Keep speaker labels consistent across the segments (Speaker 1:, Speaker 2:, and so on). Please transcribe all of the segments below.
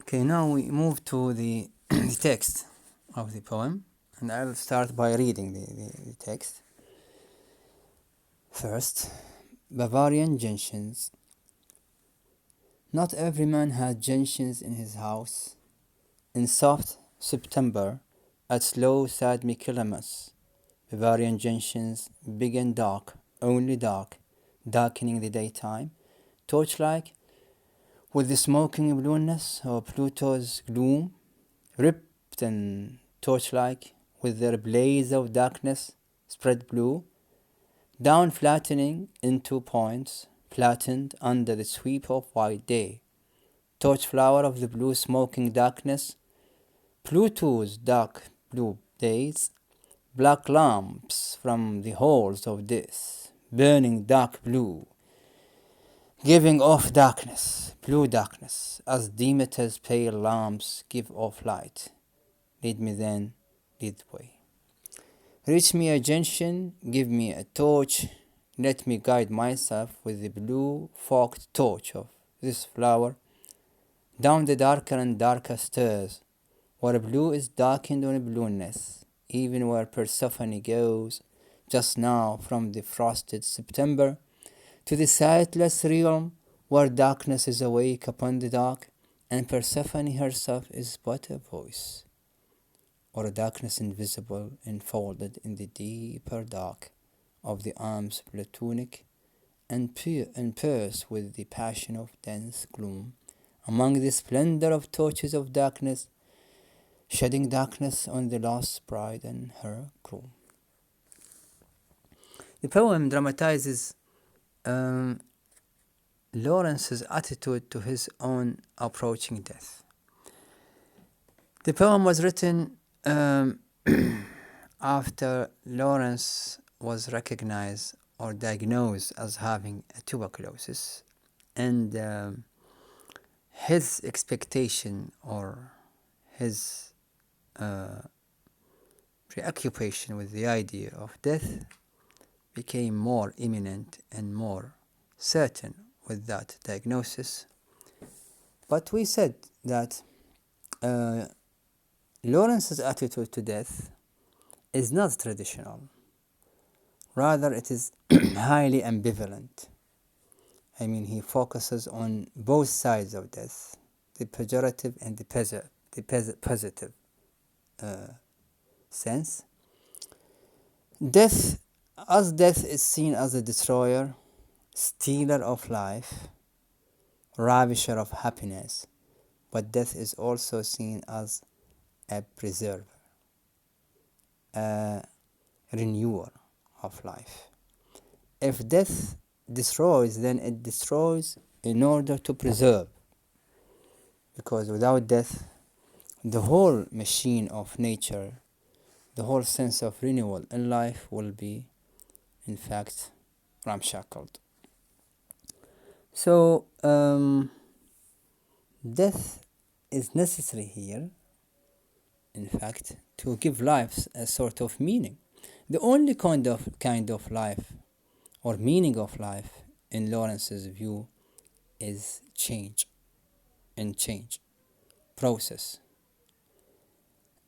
Speaker 1: Okay, now we move to the, the text of the poem, and I'll start by reading the text. First, Bavarian Junctions. Not every man has gentians in his house. In soft September, at slow sad Michaelmas, Bavarian Junctions big and dark, only dark, darkening the daytime, torch-like, with the smoking blueness of Pluto's gloom, ripped and torch-like, with their blaze of darkness spread blue, down flattening into points, flattened under the sweep of white day. Torch flower of the blue smoking darkness, Pluto's dark blue days, black lamps from the halls of this, burning dark blue, giving off darkness, blue darkness, as Demeter's pale lamps give off light. Lead me then, lead the way. Reach me a gentian, give me a torch, let me guide myself with the blue forked torch of this flower, down the darker and darker stairs, where blue is darkened on blueness, even where Persephone goes, just now from the frosted September, to the sightless realm where darkness is awake upon the dark, and Persephone herself is but a voice, or a darkness invisible enfolded in the deeper dark of the arms platonic, and pierced with the passion of dense gloom, among the splendor of torches of darkness, shedding darkness on the lost bride and her groom. The poem dramatizes Lawrence's attitude to his own approaching death. The poem was written after Lawrence was recognized or diagnosed as having a tuberculosis, and his expectation or his preoccupation with the idea of death became more imminent and more certain with that diagnosis. But we said that Lawrence's attitude to death is not traditional. Rather, it is highly ambivalent. I mean, he focuses on both sides of death, the pejorative and the positive sense. Death is seen as a destroyer, stealer of life, ravisher of happiness, but death is also seen as a preserver, a renewer of life. If death destroys, then it destroys in order to preserve, because without death, the whole machine of nature, the whole sense of renewal in life will be, in fact, ramshackled. So, death is necessary here, in fact, to give life a sort of meaning. The only kind of life or meaning of life in Lawrence's view is change process,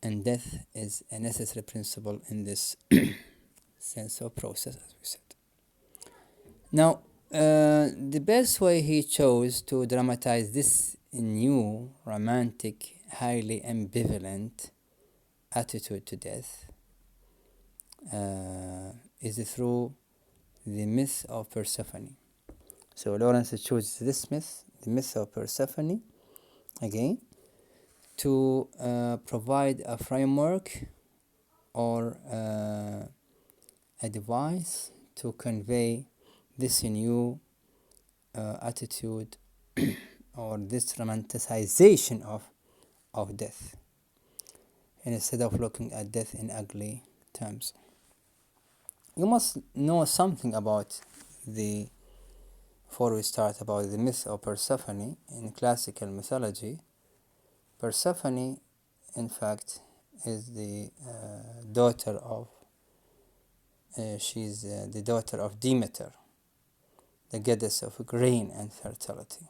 Speaker 1: and death is a necessary principle in this sense of process, as we said. Now, the best way he chose to dramatize this new, romantic, highly ambivalent attitude to death is through the myth of Persephone. So Lawrence chooses this myth, the myth of Persephone, again, to provide a framework or a device to convey this new attitude or this romanticization of death, and instead of looking at death in ugly terms. You must know something about before we start, about the myth of Persephone. In classical mythology, Persephone, in fact, is the daughter of she's the daughter of Demeter, the goddess of grain and fertility.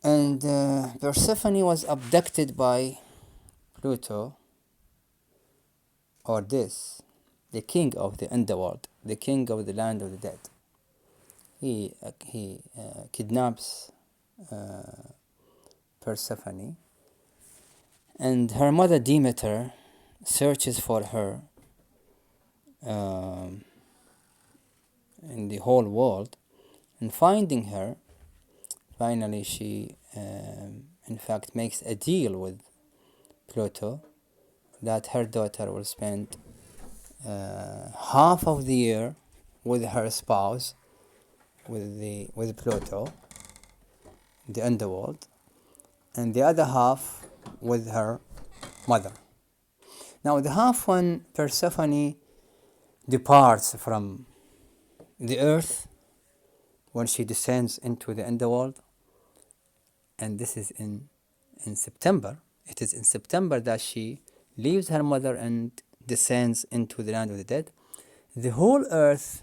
Speaker 1: And Persephone was abducted by Pluto, or this, the king of the underworld, the king of the land of the dead. He kidnaps Persephone, and her mother Demeter searches for her um, in the whole world, and finding her, finally she in fact makes a deal with Pluto that her daughter will spend half of the year with her spouse, with Pluto, the underworld, and the other half with her mother. Now, the half when Persephone departs from the earth, when she descends into the underworld, and this is in September. It is in September that she leaves her mother and descends into the land of the dead. The whole earth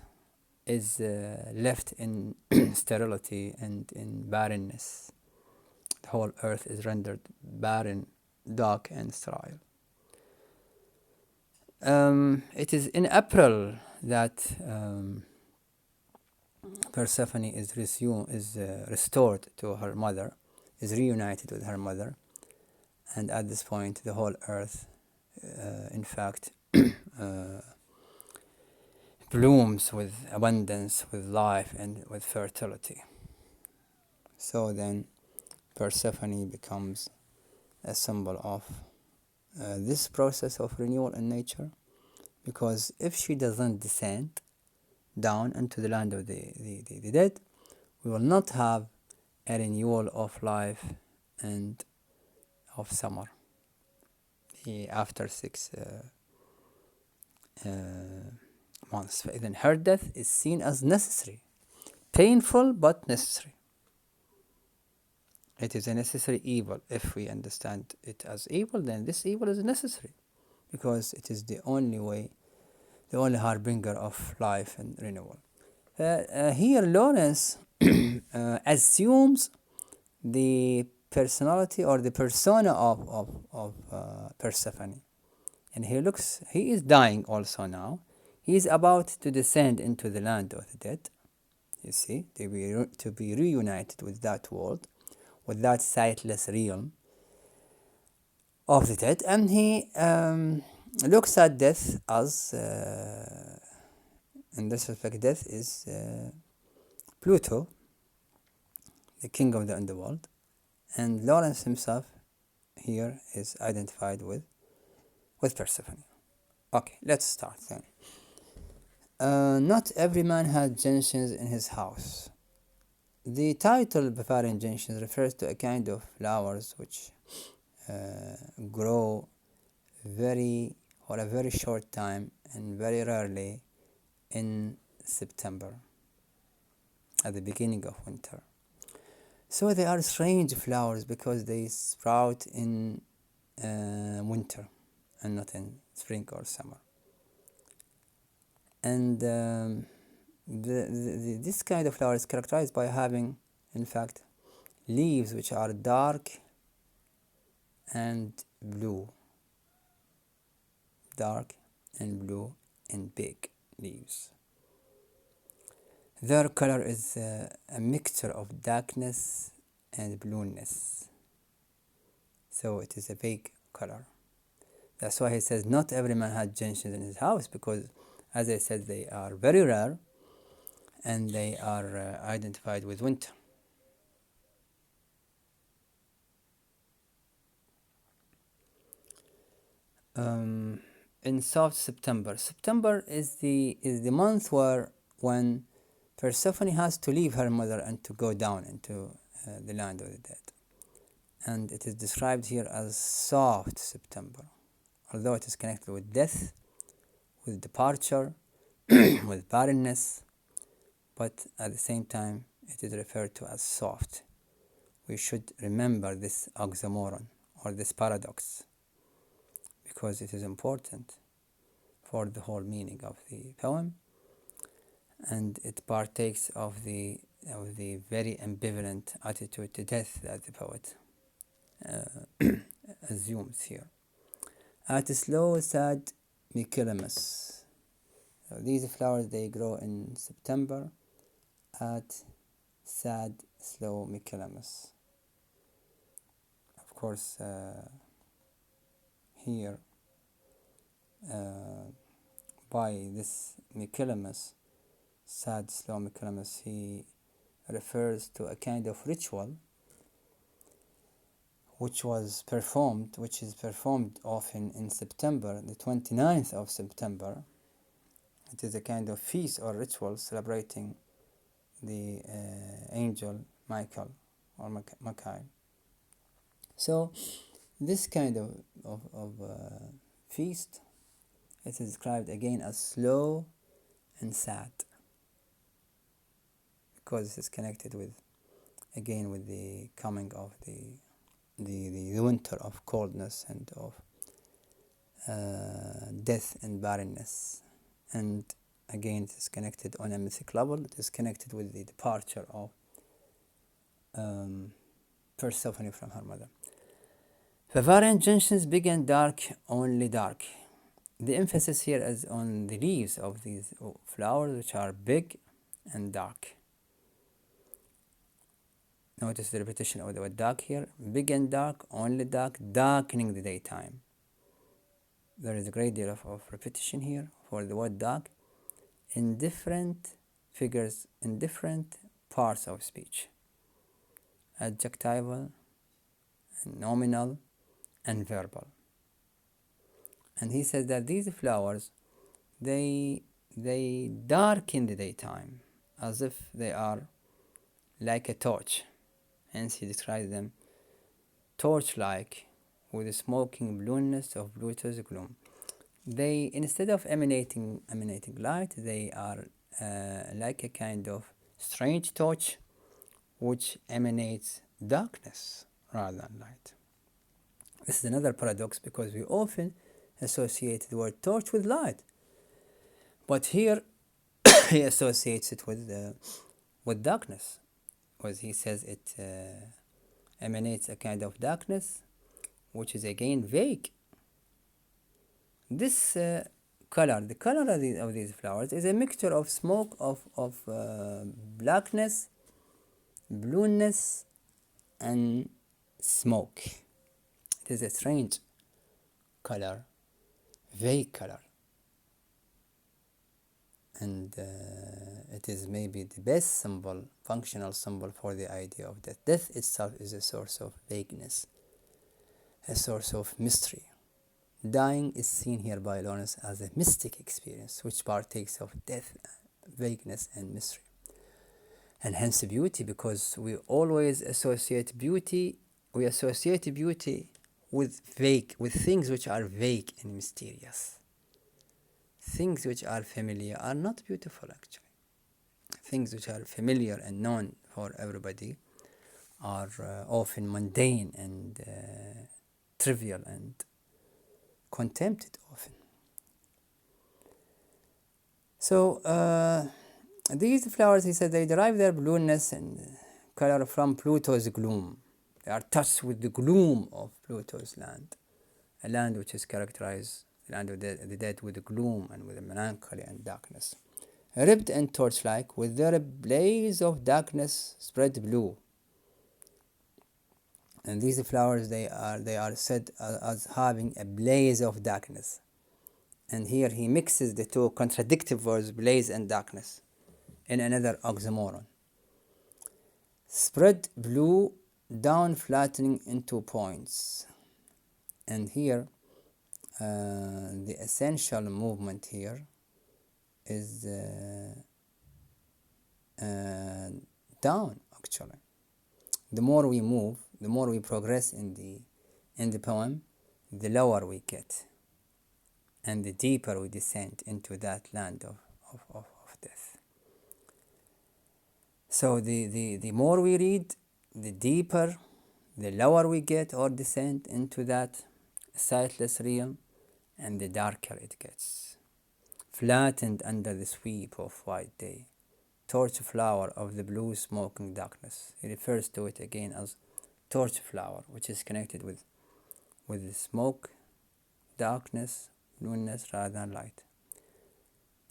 Speaker 1: is left in sterility and in barrenness. The whole earth is rendered barren, dark, and sterile. It is in April that Persephone is restored to her mother, is reunited with her mother, and at this point the whole earth, in fact, blooms with abundance, with life, and with fertility. So then Persephone becomes a symbol of this process of renewal in nature, because if she doesn't descend down into the land of the dead, we will not have a renewal of life and of summer after 6 months. Then her death is seen as necessary, painful but necessary. It is a necessary evil. If we understand it as evil, then this evil is necessary, because it is the only way, the only harbinger of life and renewal. Here Lawrence assumes the personality or the persona of Persephone, and he is dying also now. He is about to descend into the land of the dead, you see, to be reunited with that world, with that sightless realm of the dead, and he looks at death as, in this respect, death is Pluto, the king of the underworld, and Lawrence himself here is identified with Persephone. Okay, let's start then. Not every man has gentians in his house. The title Bavarian Junctions refers to a kind of flowers which grow for a very short time and very rarely in September, at the beginning of winter. So they are strange flowers because they sprout in winter and not in spring or summer. And this kind of flower is characterized by having, in fact, leaves which are dark and blue. Dark and blue and big leaves. Their color is a mixture of darkness and blueness. So it is a big color. That's why he says not every man has gentians in his house, because, as I said, they are very rare and they are identified with winter. In soft September. September is the month when Persephone has to leave her mother and to go down into the land of the dead. And it is described here as soft September, although it is connected with death, with departure, with barrenness, but at the same time it is referred to as soft. We should remember this oxymoron, or this paradox, because it is important for the whole meaning of the poem, and it partakes of the of the very ambivalent attitude to death that the poet assumes here. At slow, sad Michaelmas. So these flowers, they grow in September at sad, slow Michaelmas. Of course, here by this Michaelmas, sad, slow Michaelmas, he refers to a kind of ritual which is performed often in September, the 29th of September. It is a kind of feast or ritual celebrating the angel Michael or Michael. So this kind of feast, it is described again as slow and sad, because it is connected with the coming of the winter of coldness and of death and barrenness. And again, it is connected on a mythic level. It is connected with the departure of Persephone from her mother. Bavarian Junctions big and dark, only dark. The emphasis here is on the leaves of these flowers, which are big and dark. Notice the repetition of the word dark here. Big and dark, only dark, darkening the daytime. There is a great deal of repetition here for the word dark in different figures, in different parts of speech. Adjectival, nominal, and verbal. And he says that these flowers, they darken the daytime as if they are like a torch. Hence he describes them torch-like, with a smoking blueness of Pluto's gloom. They, instead of emanating light, they are like a kind of strange torch which emanates darkness rather than light. This is another paradox, because we often associate the word torch with light, but here he associates it with darkness, because he says it emanates a kind of darkness which is again vague. This color, the color of these flowers, is a mixture of smoke, of blackness, blueness, and smoke. It is a strange color, vague color, and it is maybe the best symbol, functional symbol for the idea of death. Death itself is a source of vagueness, a source of mystery. Dying is seen here by Lawrence as a mystic experience which partakes of death, vagueness, and mystery. And hence beauty, because we always associate beauty with things which are vague and mysterious. Things which are familiar are not beautiful, actually. Things which are familiar and known for everybody are often mundane and trivial and contempted often. So these flowers, he said, they derive their blueness and color from Pluto's gloom. They are touched with the gloom of Pluto's land, a land which is characterized, the land of the dead, with the gloom and with the melancholy and darkness. Ribbed and torch-like, with their blaze of darkness spread blue. And these flowers, they are said as having a blaze of darkness. And here he mixes the two contradictive words, blaze and darkness, in another oxymoron. Spread blue, down flattening into points. And here, the essential movement here is down, actually. The more we move, the more we progress in the poem, the lower we get, and the deeper we descend into that land of death. So the more we read, the deeper, the lower we get or descend into that sightless realm, and the darker it gets, flattened under the sweep of white day, torch flower of the blue smoking darkness. He refers to it again as torch flower, which is connected with the smoke, darkness, blueness rather than light.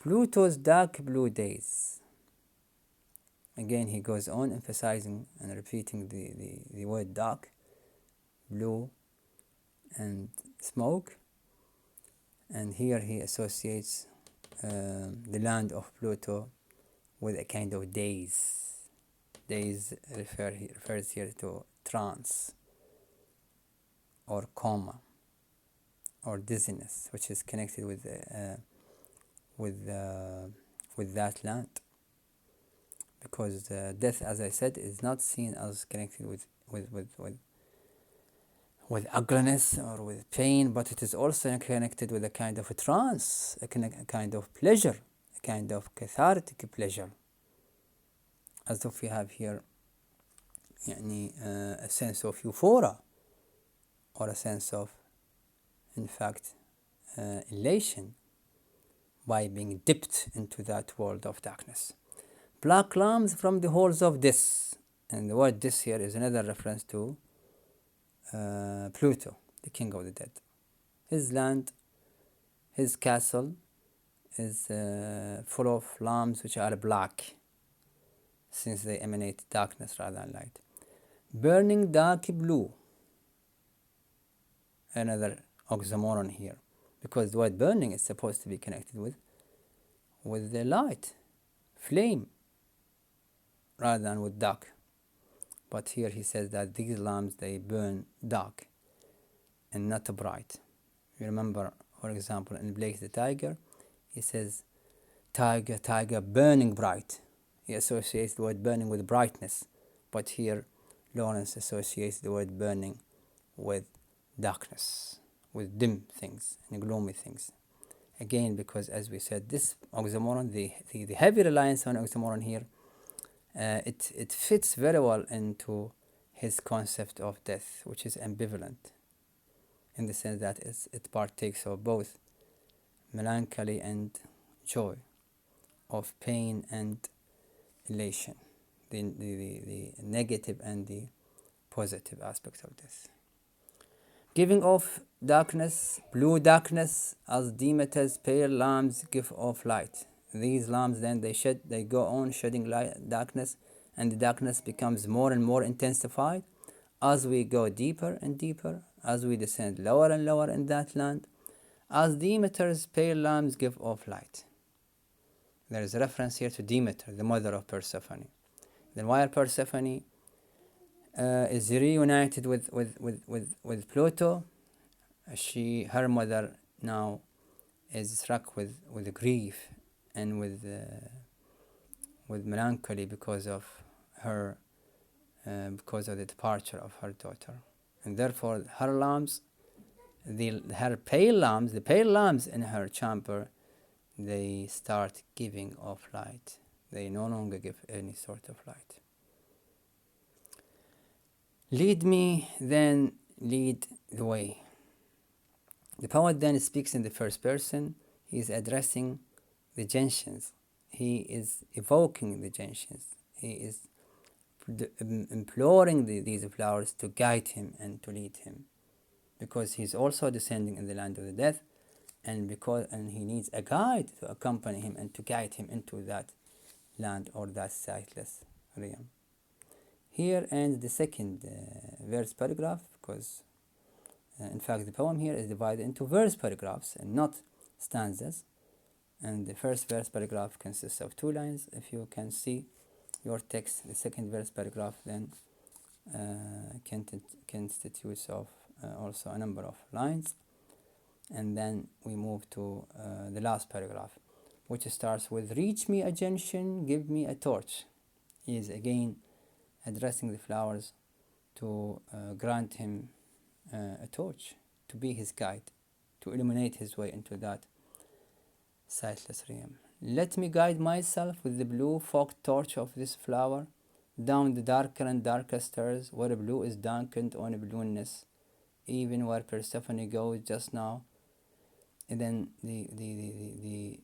Speaker 1: Pluto's dark blue days. Again, he goes on emphasizing and repeating the word dark, blue, and smoke. And here he associates the land of Pluto with a kind of daze. Daze refers here to trance or coma or dizziness, which is connected with that land, because death, as I said, is not seen as connected with ugliness or with pain, but it is also connected with a kind of a trance, a kind of pleasure, a kind of cathartic pleasure, as if we have here a sense of euphoria or a sense of, in fact, elation by being dipped into that world of darkness. Black lambs from the halls of Dis, and the word Dis here is another reference to Pluto, the king of the dead. His land, his castle is full of lamps which are black, since they emanate darkness rather than light. Burning dark blue, another oxymoron here, because the word burning is supposed to be connected with the light, flame, rather than with dark. But here he says that these lamps, they burn dark and not bright. You remember, for example, in Blake the Tiger, he says, tiger, tiger, burning bright. He associates the word burning with brightness, but here Lawrence associates the word burning with darkness, with dim things and gloomy things. Again, because as we said, this oxymoron, the heavy reliance on oxymoron here, it fits very well into his concept of death, which is ambivalent, in the sense that it partakes of both melancholy and joy, of pain and elation, the negative and the positive aspects of death. Giving off darkness, blue darkness, as Demeter's pale lamps give off light. These lamps then they go on shedding light, darkness, and the darkness becomes more and more intensified as we go deeper and deeper, as we descend lower and lower in that land, as Demeter's pale lamps give off light. There is a reference here to Demeter, the mother of Persephone. Then while Persephone is reunited with Pluto, her mother now is struck with grief and with melancholy because of the departure of her daughter, and therefore her lamps, the pale lamps in her chamber, they start giving off light. They no longer give any sort of light. Lead me, then lead the way. The poet then speaks in the first person. He is addressing the gentians. He is evoking the gentians. He is imploring these flowers to guide him and to lead him, because he's also descending in the land of the death, and he needs a guide to accompany him and to guide him into that land or that sightless realm. Here ends the second verse paragraph, because in fact the poem here is divided into verse paragraphs and not stanzas, and the first verse paragraph consists of 2 lines. If you can see your text, the second verse paragraph then constitutes of also a number of lines, and then we move to the last paragraph, which starts with "Reach me a gentian, give me a torch." He is again addressing the flowers to grant him a torch, to be his guide, to illuminate his way into that sightless realm. "Let me guide myself with the blue forked torch of this flower down the darker and darker stairs, where blue is darkened on blueness, even where Persephone goes just now." And then the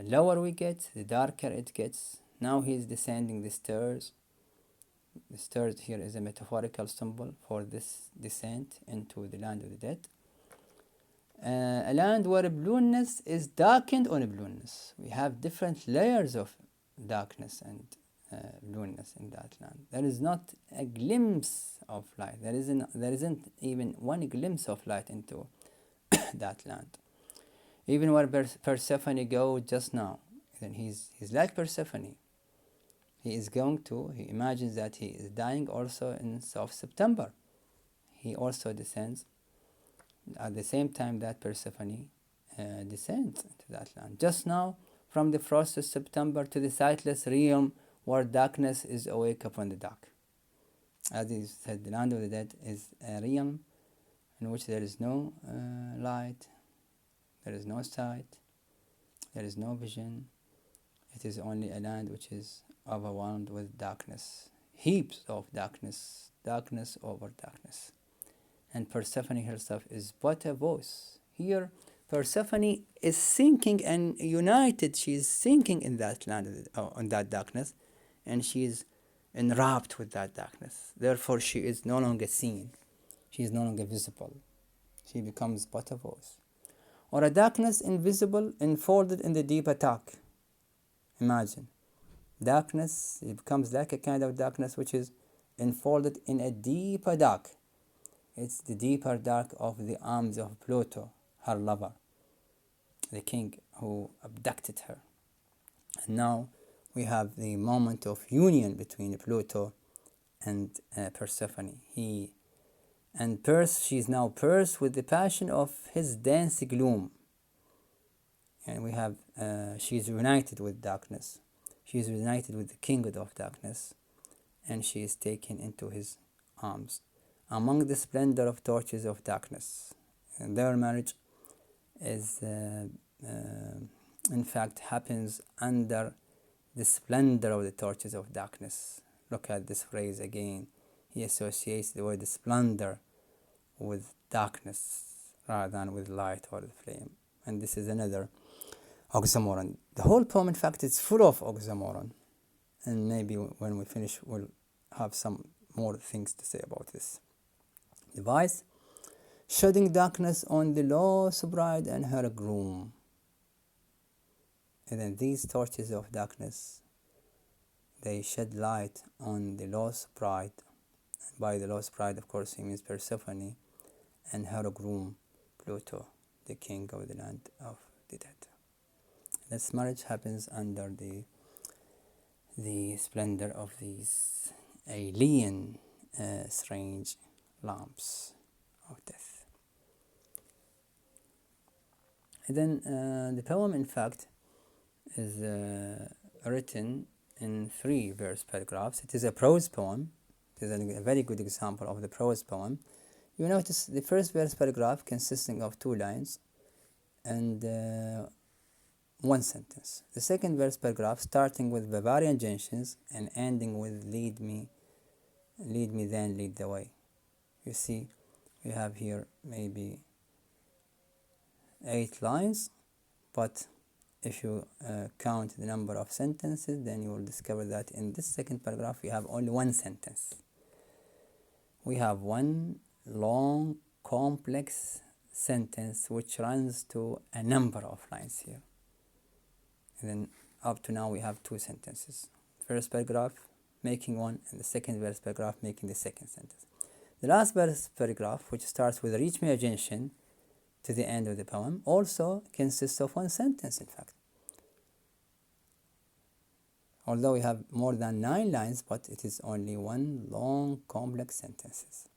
Speaker 1: lower we get, the darker it gets, Now he's descending the stairs. The stairs here is a metaphorical symbol for this descent into the land of the dead. A land where blueness is darkened on blueness. We have different layers of darkness and blueness in that land. There is not a glimpse of light. There isn't even one glimpse of light into that land. Even where Persephone goes just now, then he's like Persephone. He imagines that he is dying also in soft September. He also descends at the same time that Persephone descends into that land. Just now, from the frost of September to the sightless realm where darkness is awake upon the dark. As he said, the land of the dead is a realm in which there is no light, there is no sight, there is no vision. It is only a land which is overwhelmed with darkness, heaps of darkness, darkness over darkness. And Persephone herself is but a voice. Here, Persephone is sinking and united. She is sinking in that land, in that darkness, and she is enwrapped with that darkness. Therefore, she is no longer seen. She is no longer visible. She becomes but a voice. Or a darkness invisible, enfolded in the deep attack. Imagine. Darkness, it becomes like a kind of darkness which is enfolded in a deeper dark. It's the deeper dark of the arms of Pluto, her lover, the king who abducted her. And now we have the moment of union between Pluto and Persephone. She is now pierced with the passion of his dense gloom. And we have, she is united with darkness. She is united with the king of darkness, and she is taken into his arms among the splendor of torches of darkness. And their marriage is, in fact, happens under the splendor of the torches of darkness. Look at this phrase again. He associates the word splendor with darkness rather than with light or the flame. And this is another oxymoron. The whole poem, in fact, is full of oxymoron. And maybe when we finish, we'll have some more things to say about this. Device, shedding darkness on the lost bride and her groom. And then these torches of darkness, they shed light on the lost bride. And by the lost bride, of course, he means Persephone and her groom, Pluto, the king of the land of the dead. This marriage happens under the splendor of these alien, strange lamps of death. And then the poem, in fact, is written in 3 verse paragraphs. It is a prose poem. It is a very good example of the prose poem. You notice the first verse paragraph consisting of 2 lines and 1 sentence. The second verse paragraph starting with Bavarian Junctions and ending with lead me then lead the way. You see, we have here maybe 8 lines, but if you count the number of sentences, then you will discover that in this second paragraph we have only 1 sentence. We have 1 long, complex sentence which runs to a number of lines here. And then up to now we have 2 sentences. First paragraph making 1, and the second verse paragraph making the second sentence. The last verse paragraph, which starts with reach me a junction to the end of the poem, also consists of 1 sentence, in fact. Although we have more than 9 lines, but it is only 1 long, complex sentences.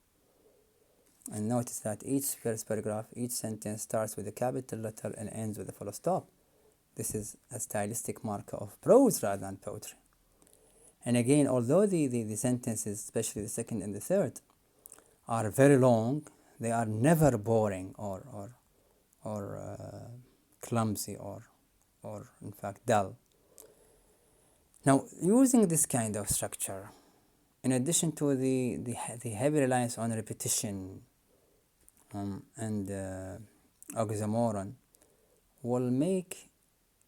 Speaker 1: And notice that each verse paragraph, each sentence starts with a capital letter and ends with a full stop. This is a stylistic marker of prose rather than poetry. And again, although the sentences, especially the second and the third, are very long, they are never boring or clumsy or in fact dull. Now, using this kind of structure, in addition to the heavy reliance on repetition and oxymoron, will make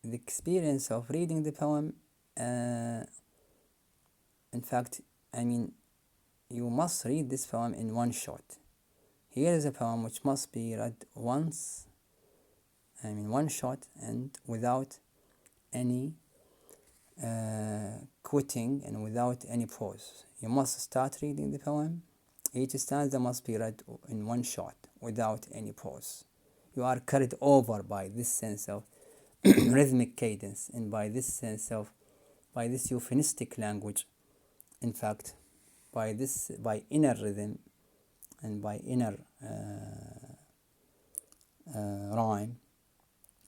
Speaker 1: the experience of reading the poem in fact, I mean, you must read this poem in one shot. Here is a poem which must be read once, I mean one shot, and without any quitting and without any pause. You must start reading the poem. Each stanza must be read in one shot without any pause. You are carried over by this sense of rhythmic cadence and by this euphemistic language. In fact, by inner rhythm and by inner rhyme,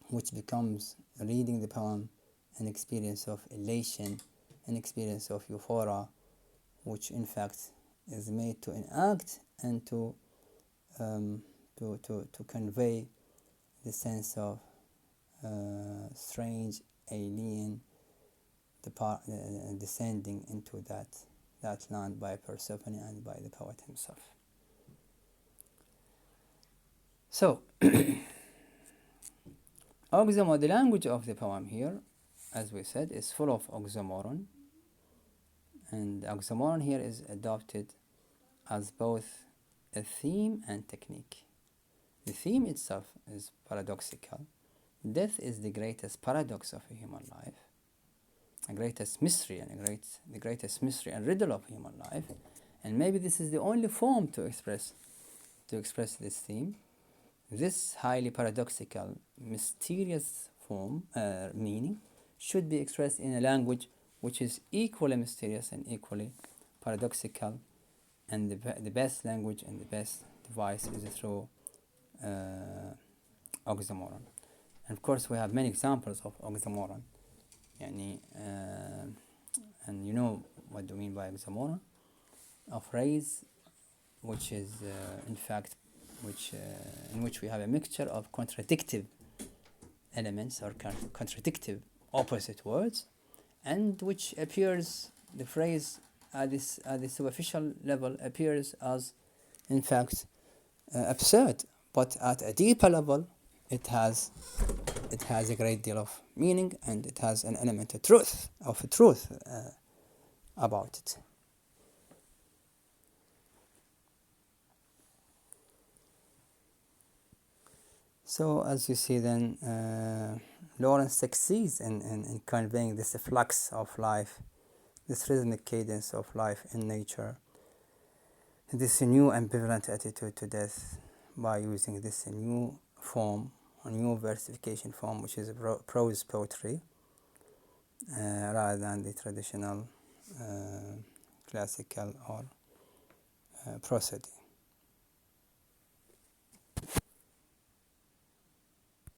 Speaker 1: which becomes reading the poem an experience of elation, an experience of euphoria, which in fact is made to enact and to convey the sense of strange alien descending into that land by Persephone and by the poet himself. So, the language of the poem here, as we said, is full of oxymoron, and oxymoron here is adopted as both a theme and technique. The theme itself is paradoxical. Death is the greatest paradox of a human life, the greatest mystery and riddle of human life, and maybe this is the only form to express this theme. This highly paradoxical, mysterious form meaning should be expressed in a language which is equally mysterious and equally paradoxical, and the best language and the best device is through oxymoron. And of course we have many examples of oxymoron, and you know what do you mean by oxymoron? A phrase which is in fact in which we have a mixture of contradictive elements or contradictive opposite words, and which appears, the phrase at the superficial level appears as in fact absurd, but at a deeper level it has a great deal of meaning, and it has an element of truth about it. So as you see then, Lawrence succeeds in conveying this flux of life, this rhythmic cadence of life in nature, this new ambivalent attitude to death, by using this new form, a new versification form, which is prose poetry, rather than the traditional classical or prosody.